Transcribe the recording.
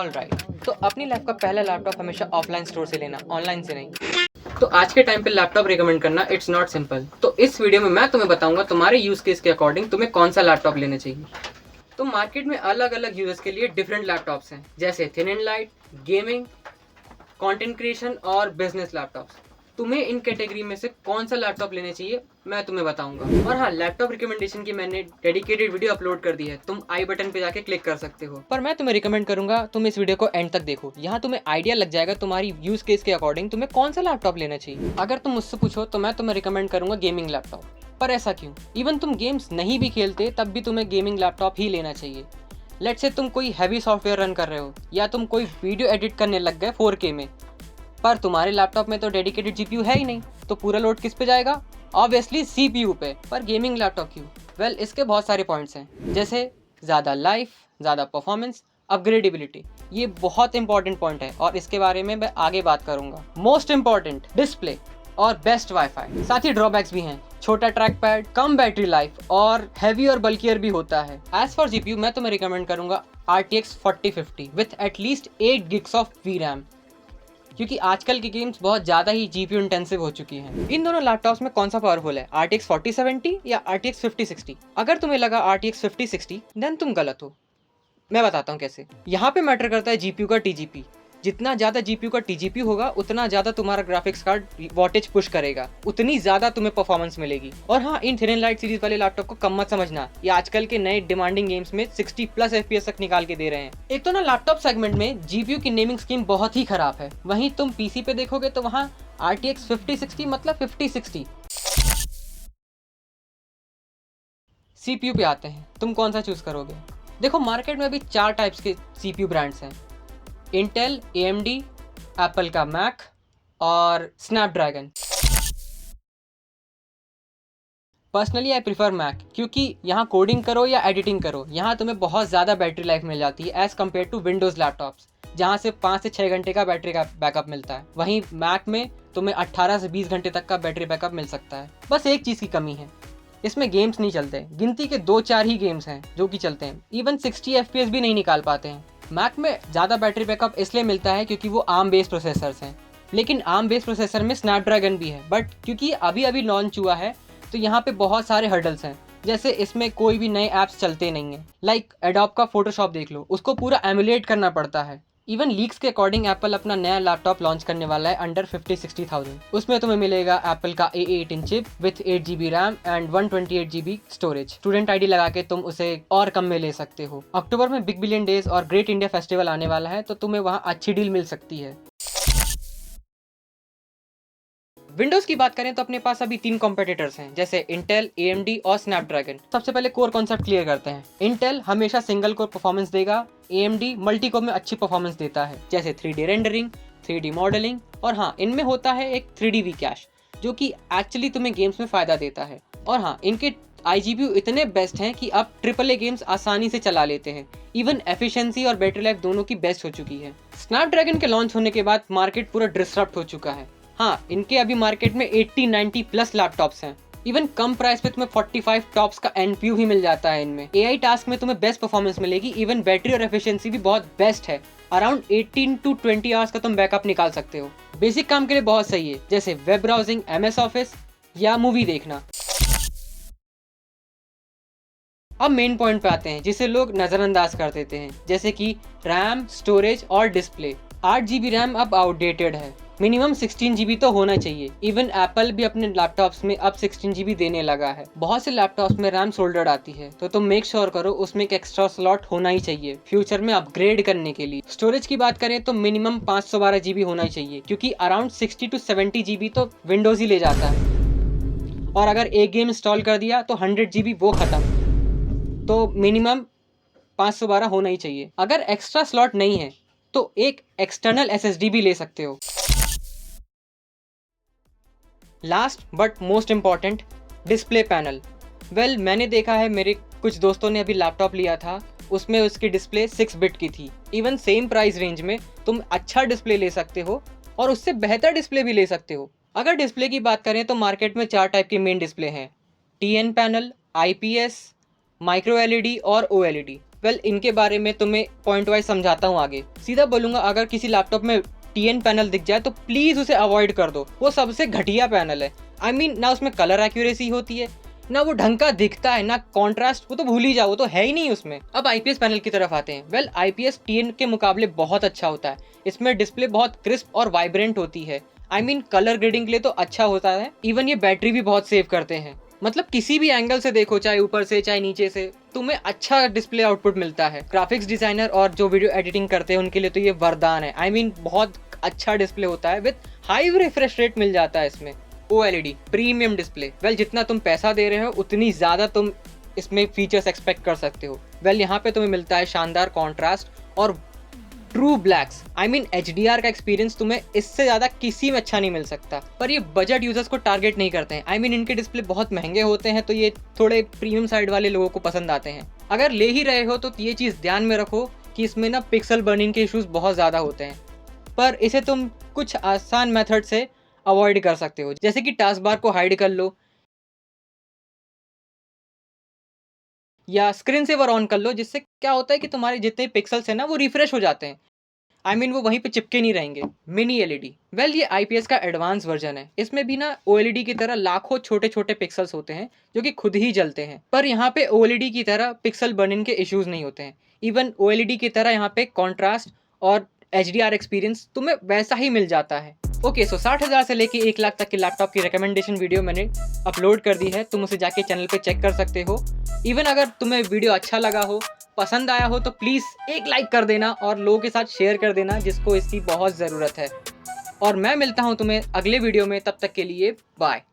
Alright, तो अपनी life का पहला लैपटॉप हमेशा ऑफलाइन स्टोर से लेना, ऑनलाइन से नहीं। तो आज के टाइम पे लैपटॉप रिकमेंड करना इट्स नॉट सिंपल। तो इस वीडियो में मैं तुम्हें बताऊंगा तुम्हारे यूज केस के अकॉर्डिंग तुम्हें कौन सा लैपटॉप लेना चाहिए। तो मार्केट में अलग अलग यूजर्स के लिए डिफरेंट लैपटॉप्स हैं, जैसे thin and light, gaming, content creation और बिजनेस लैपटॉप्स। तुम्हें इन कैटेगरी में से कौन सा लैपटॉप लेने चाहिए मैं तुम्हें बताऊंगा। और हाँ, लैपटॉप रिकमेंडेशन की मैंने डेडिकेटेड वीडियो अपलोड कर दी है, तुम आई बटन पे जाके क्लिक कर सकते हो। पर मैं तुम्हें रिकमेंड करूंगा तुम इस वीडियो को एंड तक देखो, यहाँ तुम्हें आइडिया लग जाएगा तुम्हारी यूज केस के अकॉर्डिंग तुम्हें कौन सा लैपटॉप लेना चाहिए। अगर तुम मुझसे पूछो तो मैं तुम्हें रिकमेंड करूंगा गेमिंग लैपटॉप। पर ऐसा क्यों? इवन तुम गेम्स नहीं भी खेलते तब भी तुम्हें गेमिंग लैपटॉप ही लेना चाहिए। लेट्स से तुम कोई हैवी सॉफ्टवेयर रन कर रहे हो या तुम कोई वीडियो एडिट करने लग गए 4K में, पर तुम्हारे लैपटॉप में तो डेडिकेटेड जीपीयू है ही नहीं, तो पूरा लोड किस पे जाएगा? ऑब्वियसली सीपीयू पे। पर गेमिंग लैपटॉप क्यों? वेल, इसके बहुत सारे पॉइंट्स हैं, जैसे ज़्यादा लाइफ, ज़्यादा परफॉर्मेंस, अपग्रेडेबिलिटी। ये बहुत इंपॉर्टेंट पॉइंट है और इसके बारे में मैं आगे बात करूंगा। मोस्ट इंपॉर्टेंट, डिस्प्ले और बेस्ट वाईफाई। साथ ही ड्रॉबैक्स भी हैं, छोटा ट्रैक पैड, कम बैटरी लाइफ और हैवी और बल्कियर भी होता है। एज फॉर जीपीयू मैं तुम्हें रिकमेंड करूंगा RTX 4050 with at least 8 gigs of VRAM, क्योंकि आजकल की गेम्स बहुत ज़्यादा ही जीपीयू इंटेंसिव हो चुकी हैं। इन दोनों लैपटॉप्स में कौन सा पावरफुल है, RTX 4070 या RTX 5060? अगर तुम्हें लगा RTX 5060 देन तुम गलत हो। मैं बताता हूँ कैसे। यहाँ पे मैटर करता है जीपीयू का TGP। जितना ज़्यादा जीपीयू का TGP होगा उतना ज़्यादा तुम्हारा ग्राफिक्स कार्ड वॉटेज पुश करेगा, उतनी ज़्यादा तुम्हें परफॉर्मेंस मिलेगी। और हाँ, इन थिन एंड लाइट सीरीज वाले लैपटॉप को कम मत समझना, ये आजकल के नए डिमांडिंग गेम्स में 60+ FPS तक निकाल के दे रहे हैं। एक तो ना लैपटॉप सेगमेंट में जीपीयू की नेमिंग स्कीम बहुत ही खराब है, वहीं तुम पीसी पे देखोगे तो वहाँ RTX 5060 मतलब 5060। CPU पे आते हैं, तुम कौन सा चूज करोगे? देखो, मार्केट में अभी 4 टाइप्स के CPU ब्रांड्स हैं, इंटेल, AMD, एप्पल का मैक और Snapdragon. Personally I prefer Mac, क्योंकि यहाँ कोडिंग करो या एडिटिंग करो, यहाँ तुम्हें बहुत ज़्यादा बैटरी लाइफ मिल जाती है as compare to Windows laptops, जहाँ से 5 से 6 घंटे का बैटरी का बैकअप मिलता है। वहीं मैक में तुम्हें 18 से 20 घंटे तक का बैटरी बैकअप मिल सकता है। बस एक चीज़ की कमी है, इसमें गेम्स नहीं चलते, गिनती के 2-4 ही गेम्स हैं जो कि चलते हैं, इवन 60 FPS भी नहीं निकाल पाते हैं। मैक में ज़्यादा बैटरी बैकअप इसलिए मिलता है क्योंकि वो आर्म बेस्ड प्रोसेसर्स हैं, लेकिन आर्म बेस्ड प्रोसेसर में स्नैपड्रैगन भी है, बट क्योंकि अभी अभी लॉन्च हुआ है तो यहाँ पे बहुत सारे हर्डल्स हैं, जैसे इसमें कोई भी नए ऐप्स चलते नहीं हैं। लाइक एडोब का फोटोशॉप देख लो, उसको पूरा एमुलेट करना पड़ता है। इवन लीक्स के अकॉर्डिंग एप्पल अपना नया लैपटॉप लॉन्च करने वाला है अंडर 50-60,000। उसमें तुम्हें मिलेगा एप्पल का A18 chip with 8GB RAM and 128GB storage. Student ID लगा के तुम उसे और कम में ले सकते हो। अक्टूबर में बिग बिलियन डेज और ग्रेट इंडिया फेस्टिवल आने वाला है, तो तुम्हें वहाँ अच्छी डील मिल सकती है। विंडोज की बात करें तो अपने पास अभी 3 कॉम्पिटिटर्स हैं, जैसे इंटेल, AMD और स्नैपड्रैगन। सबसे पहले कोर कॉन्सेप्ट क्लियर करते हैं। इंटेल हमेशा सिंगल कोर परफॉर्मेंस देगा, AMD मल्टी कोर में अच्छी परफॉर्मेंस देता है, जैसे 3D रेंडरिंग, 3D मॉडलिंग, और हाँ, इनमें होता है एक 3D V कैश जो कि एक्चुअली तुम्हें गेम्स में फायदा देता है। और हाँ, इनके iGPU इतने बेस्ट हैं कि आप AAA गेम्स आसानी से चला लेते हैं। इवन एफिशिएंसी और बैटरी लाइफ दोनों की बेस्ट हो चुकी है। स्नैपड्रैगन के लॉन्च होने के बाद मार्केट पूरा डिसरप्ट हो चुका है। हाँ, इनके अभी मार्केट में 80-90+ लैपटॉप्स हैं। इवन कम प्राइस पे तुम्हें 45 टॉप्स का NPU ही मिल जाता है इनमें। AI टास्क में तुम्हें बेस्ट परफॉर्मेंस मिलेगी, इवन बैटरी और एफिशिएंसी भी बहुत बेस्ट है। अराउंड 18 to 20 आवर्स का तुम बैकअप निकाल सकते हो। बेसिक काम के लिए बहुत सही है, जैसे वेब ब्राउजिंग, MS ऑफिस या मूवी देखना। अब मेन पॉइंट पे आते हैं जिसे लोग नज़रअंदाज कर देते हैं, जैसे कि रैम, स्टोरेज और डिस्प्ले। 8GB रैम अब आउटडेटेड है, मिनिमम 16GB तो होना चाहिए। इवन एप्पल भी अपने लैपटॉप्स में अब 16GB देने लगा है। बहुत से लैपटॉप्स में रैम सोल्डर्ड आती है, तो तुम मेक श्योर करो उसमें एक एक्स्ट्रा स्लॉट होना ही चाहिए फ्यूचर में अपग्रेड करने के लिए। स्टोरेज की बात करें तो मिनिमम 512GB होना चाहिए, क्योंकि अराउंड 60 to 70GB तो विंडोज ही ले जाता है, और अगर एक गेम इंस्टॉल कर दिया तो 100GB वो खत्म। तो मिनिमम 512 होना ही चाहिए। अगर एक्स्ट्रा स्लॉट नहीं है तो एक एक्सटर्नल SSD भी ले सकते हो। Last but most important, display panel. Well, मैंने देखा है, मेरे कुछ दोस्तों ने अभी लैपटॉप लिया था, उसमें उसकी डिस्प्ले 6 बिट की थी। इवन सेम प्राइस रेंज में तुम अच्छा डिस्प्ले ले सकते हो और उससे बेहतर डिस्प्ले भी ले सकते हो। अगर डिस्प्ले की बात करें तो मार्केट में 4 टाइप के मेन डिस्प्ले हैं, TN panel, IPS, micro LED और OLED। वेल इनके बारे में तुम्हें पॉइंट वाइज समझाता हूँ आगे। सीधा बोलूँगा, अगर किसी लैपटॉप में TN पैनल दिख जाए तो प्लीज़ उसे अवॉइड कर दो। वो सबसे घटिया पैनल है। आई मीन ना उसमें कलर एक्यूरेसी होती है, ना वो ढंग का दिखता है, ना कॉन्ट्रास्ट, वो तो भूल ही जाओ, वो तो है ही नहीं उसमें। अब IPS पैनल की तरफ आते हैं। वेल IPS TN के मुकाबले बहुत अच्छा होता है। इसमें डिस्प्ले बहुत क्रिस्प और वाइब्रेंट होती है। आई मीन कलर ग्रेडिंग के लिए तो अच्छा होता है। इवन ये बैटरी भी बहुत सेव करते हैं। मतलब किसी भी एंगल से देखो, चाहे ऊपर से चाहे नीचे से, तुम्हें अच्छा डिस्प्ले आउटपुट मिलता है। ग्राफिक्स डिजाइनर और जो वीडियो एडिटिंग करते हैं उनके लिए तो ये वरदान है। आई मीन बहुत अच्छा डिस्प्ले होता है, विद हाई रिफ्रेश रेट मिल जाता है इसमें। OLED premium display. वेल जितना तुम पैसा दे रहे हो उतनी ज़्यादा तुम इसमें फीचर्स एक्सपेक्ट कर सकते हो। वेल यहाँ पे तुम्हें मिलता है शानदार कॉन्ट्रास्ट और true blacks. I mean HDR का एक्सपीरियंस तुम्हें इससे ज़्यादा किसी में अच्छा नहीं मिल सकता। पर ये बजट यूजर्स को टारगेट नहीं करते हैं। आई मीन इनके डिस्प्ले बहुत महंगे होते हैं, तो ये थोड़े प्रीमियम साइड वाले लोगों को पसंद आते हैं। अगर ले ही रहे हो तो ये चीज़ ध्यान में रखो कि इसमें ना पिक्सल बर्निंग के इश्यूज बहुत ज़्यादा होते हैं, पर इसे तुम कुछ आसान मेथड से अवॉइड कर सकते हो, जैसे कि टास्क बार को हाइड कर लो या स्क्रीन सेवर ऑन कर लो, जिससे क्या होता है कि तुम्हारे जितने पिक्सल्स हैं ना वो रिफ्रेश हो जाते हैं। आई मीन वो वहीं पे चिपके नहीं रहेंगे। Mini LED। वेल ये IPS का एडवांस वर्जन है। इसमें भी ना OLED की तरह लाखों छोटे छोटे पिक्सल्स होते हैं जो कि खुद ही जलते हैं, पर यहाँ पे OLED की तरह पिक्सल बर्निंग के इश्यूज नहीं होते हैं। इवन OLED की तरह यहाँ पे कॉन्ट्रास्ट और HDR एक्सपीरियंस तुम्हें वैसा ही मिल जाता है। ओके, सो 60,000 से लेके 1 लाख तक के लैपटॉप की रिकमेंडेशन वीडियो मैंने अपलोड कर दी है। तुम उसे जाके चैनल पे चेक कर सकते हो। इवन अगर तुम्हें वीडियो अच्छा लगा हो, पसंद आया हो, तो प्लीज़ एक लाइक कर देना और लोगों के साथ शेयर कर देना जिसको इसकी बहुत ज़रूरत है। और मैं मिलता हूँ तुम्हें अगले वीडियो में, तब तक के लिए बाय।